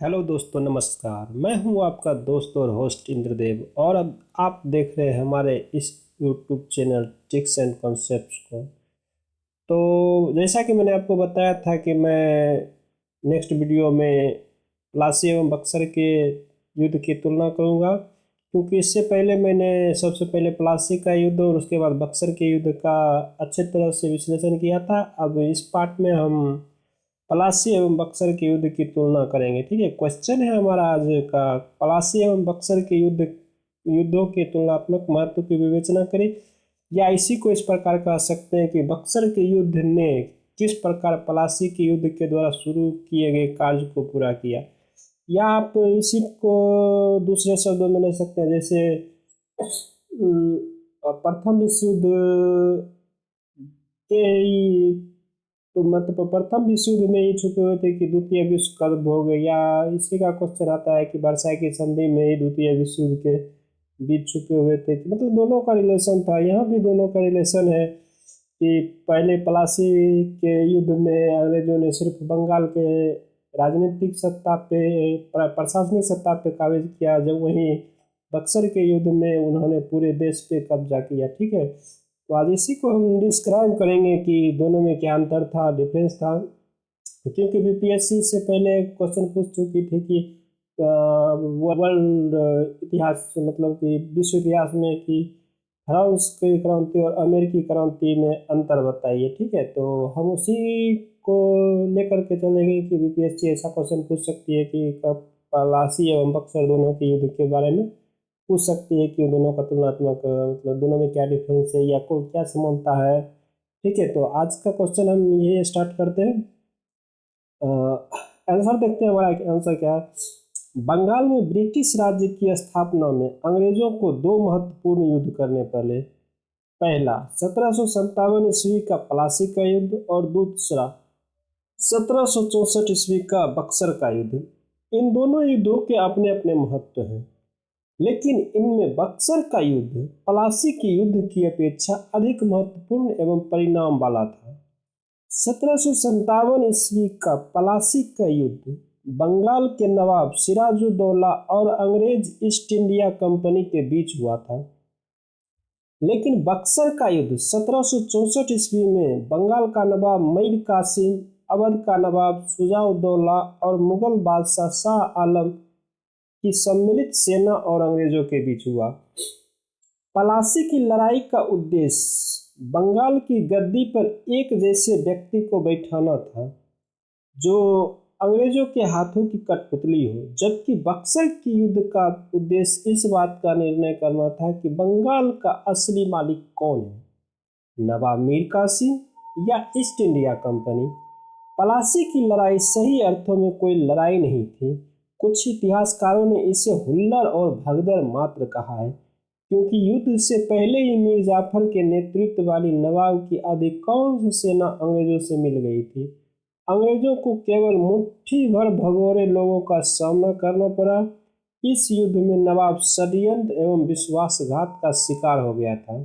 Hello दोस्तों, नमस्कार। मैं हूं आपका दोस्त और होस्ट इंद्रदेव, और अब आप देख रहे हैं हमारे इस YouTube channel tricks and concepts को। तो जैसा कि मैंने आपको बताया था कि मैं नेक्स्ट वीडियो में प्लासी एवं बक्सर के युद्ध की तुलना करूंगा, क्योंकि इससे पहले मैंने सबसे पहले प्लासी का युद्ध और उसके बाद बक्सर के युद्ध का अच्छे तरह से विश्लेषण किया था। अब इस पार्ट में हम पलासी एवं बक्सर के युद्ध की तुलना करेंगे। ठीक है, क्वेश्चन है हमारा आज का, पलासी एवं बक्सर के युद्धों के तुलनात्मक महत्व की विवेचना करें, या इसी को इस प्रकार कह सकते हैं कि बक्सर के युद्ध ने किस प्रकार पलासी के युद्ध के द्वारा शुरू किए गए कार्य को पूरा किया। या आप इसी को दूसरे शब्दों में ले सकते हैं, जैसे प्रथम विश्व युद्ध के तो मतलब प्रथम विश्व युद्ध में ही छुपे हुए थे कि द्वितीय विश्व कब हो गए, या इसी का क्वेश्चन आता है कि वर्साई की संधि में ही द्वितीय विश्व युद्ध के बीच छुपे हुए थे। कि मतलब दोनों का रिलेशन था, यहाँ भी दोनों का रिलेशन है कि पहले पलासी के युद्ध में अंग्रेजों ने सिर्फ बंगाल के राजनीतिक सत्ता पे, प्रशासनिक सत्ता पे काबिज किया, जब वहीं बक्सर के युद्ध में उन्होंने पूरे देश पे कब्जा किया। ठीक है, तो आज इसी को हम डिस्क्राइब करेंगे कि दोनों में क्या अंतर था, डिफरेंस था। क्योंकि बीपीएससी से पहले क्वेश्चन पूछ चुकी थी कि वर्ल्ड इतिहास मतलब कि विश्व इतिहास में कि फ्रांस की क्रांति और अमेरिकी क्रांति में अंतर बताइए। ठीक है, तो हम उसी को लेकर के चलेंगे कि बीपीएससी ऐसा क्वेश्चन पूछ सकती है कि पलासी एवं बक्सर दोनों के युद्ध के बारे में पूछ सकती है कि दोनों का तुलनात्मक मतलब दोनों में क्या डिफरेंस है या को क्या समानता है। ठीक है, तो आज का क्वेश्चन हम ये स्टार्ट करते हैं। आंसर देखते हैं, हमारा आंसर क्या है। बंगाल में ब्रिटिश राज्य की स्थापना में अंग्रेजों को दो महत्वपूर्ण युद्ध करने पड़े। पहला 1757 ईस्वी का प्लासी का युद्ध, और दूसरा 1764 ईस्वी का बक्सर का युद्ध। इन दोनों युद्धों के अपने अपने महत्व हैं, लेकिन इनमें बक्सर का युद्ध पलासी के युद्ध की अपेक्षा अधिक महत्वपूर्ण एवं परिणाम वाला था। 1757 ईस्वी का पलासी का युद्ध बंगाल के नवाब सिराजुद्दौला और अंग्रेज ईस्ट इंडिया कंपनी के बीच हुआ था। लेकिन बक्सर का युद्ध 1764 ईस्वी में बंगाल का नवाब मीर कासिम, अवध का नवाब शुजाउद्दौला और मुगल बादशाह शाह आलम की सम्मिलित सेना और अंग्रेजों के बीच हुआ। पलासी की लड़ाई का उद्देश्य बंगाल की गद्दी पर एक जैसे व्यक्ति को बैठाना था जो अंग्रेजों के हाथों की कठपुतली हो, जबकि बक्सर की युद्ध का उद्देश्य इस बात का निर्णय करना था कि बंगाल का असली मालिक कौन है, नवाब मीर कासिम या ईस्ट इंडिया कंपनी। पलासी की लड़ाई सही अर्थों में कोई लड़ाई नहीं थी। कुछ इतिहासकारों ने इसे हुल्लड़ और भगदड़ मात्र कहा है, क्योंकि युद्ध से पहले ही मीर जाफर के नेतृत्व वाली नवाब की अधिकांश सेना अंग्रेजों से मिल गई थी। अंग्रेजों को केवल मुट्ठी भर भगोड़े लोगों का सामना करना पड़ा। इस युद्ध में नवाब षड्यंत्र एवं विश्वासघात का शिकार हो गया था।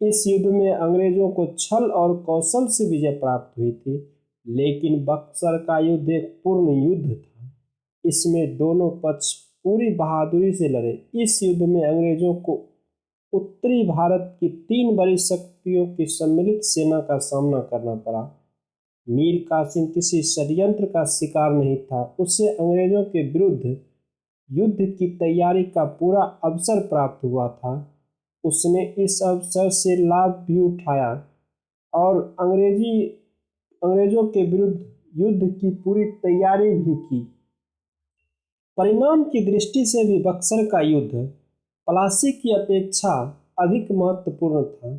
इस युद्ध में अंग्रेजों को छल और कौशल से विजय प्राप्त हुई थी, लेकिन बक्सर का युद्ध एक पूर्ण युद्ध था। इसमें दोनों पक्ष पूरी बहादुरी से लड़े। इस युद्ध में अंग्रेजों को उत्तरी भारत की तीन बड़ी शक्तियों की सम्मिलित सेना का सामना करना पड़ा। मीर कासिम किसी षड्यंत्र का शिकार नहीं था, उसे अंग्रेजों के विरुद्ध युद्ध की तैयारी का पूरा अवसर प्राप्त हुआ था। उसने इस अवसर से लाभ भी उठाया और अंग्रेजों के विरुद्ध युद्ध की पूरी तैयारी भी की। परिणाम की दृष्टि से भी बक्सर का युद्ध पलासी की अपेक्षा अधिक महत्वपूर्ण था।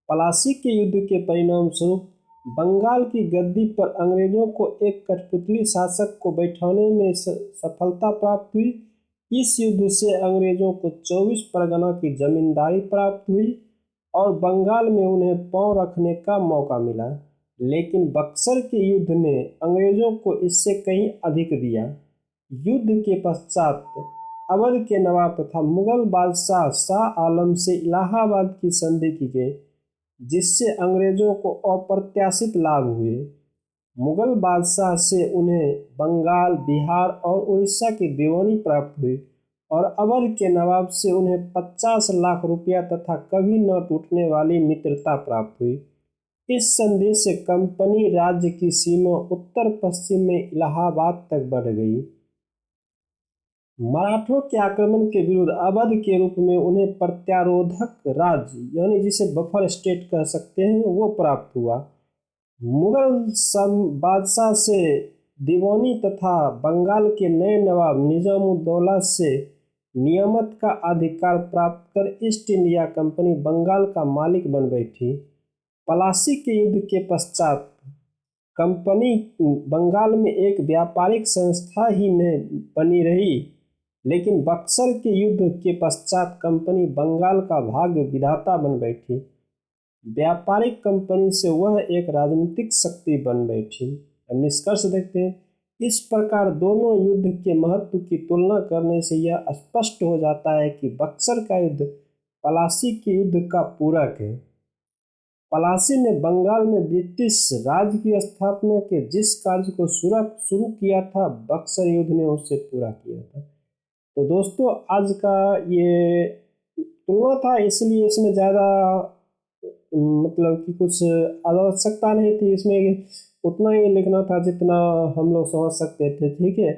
पलासी के युद्ध के परिणाम स्वरूप बंगाल की गद्दी पर अंग्रेजों को एक कठपुतली शासक को बैठाने में सफलता प्राप्त हुई। इस युद्ध से अंग्रेजों को 24 परगना की जमींदारी प्राप्त हुई और बंगाल में उन्हें पांव रखने का मौका मिला। लेकिन बक्सर के युद्ध ने अंग्रेजों को इससे कहीं अधिक दिया। युद्ध के पश्चात अवध के नवाब तथा मुगल बादशाह शाह आलम से इलाहाबाद की संधि की गई, जिससे अंग्रेजों को अप्रत्याशित लाभ हुए। मुगल बादशाह से उन्हें बंगाल, बिहार और उड़ीसा की दीवानी प्राप्त हुई और अवध के नवाब से उन्हें 50 लाख रुपया तथा कभी न टूटने वाली मित्रता प्राप्त हुई। इस संधि से कंपनी राज्य की सीमा उत्तर पश्चिम में इलाहाबाद तक बढ़ गई। मराठों के आक्रमण के विरुद्ध अवध के रूप में उन्हें प्रत्यारोधक राज्य यानी जिसे बफर स्टेट कह सकते हैं वो प्राप्त हुआ। मुगल बादशाह से दीवानी तथा बंगाल के नए नवाब निजामुद्दौला से नियामत का अधिकार प्राप्त कर ईस्ट इंडिया कंपनी बंगाल का मालिक बन बैठी। पलासी के युद्ध के पश्चात कंपनी बंगाल में एक व्यापारिक संस्था ही नहीं बनी रही, लेकिन बक्सर के युद्ध के पश्चात कंपनी बंगाल का भाग्य विधाता बन बैठी। व्यापारिक कंपनी से वह एक राजनीतिक शक्ति बन बैठी। निष्कर्ष देखते हैं। इस प्रकार दोनों युद्ध के महत्व की तुलना करने से यह स्पष्ट हो जाता है कि बक्सर का युद्ध पलासी के युद्ध का पूरक है। पलासी ने बंगाल में ब्रिटिश राज की स्थापना के जिस कार्य को शुरू किया था, बक्सर युद्ध ने उससे पूरा किया था। तो दोस्तों आज का ये तुलना था, इसलिए इसमें ज़्यादा मतलब कि कुछ आवश्यकता नहीं थी। इसमें उतना ही लिखना था जितना हम लोग समझ सकते थे। ठीक है,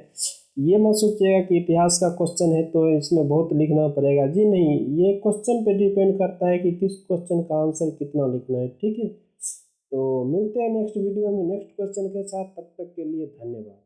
ये मत सोचिएगा कि इतिहास का क्वेश्चन है तो इसमें बहुत लिखना पड़ेगा। जी नहीं, ये क्वेश्चन पे डिपेंड करता है कि किस क्वेश्चन का आंसर कितना लिखना है। ठीक है, तो मिलते हैं नेक्स्ट वीडियो में नेक्स्ट क्वेश्चन के साथ। तब तक के लिए धन्यवाद।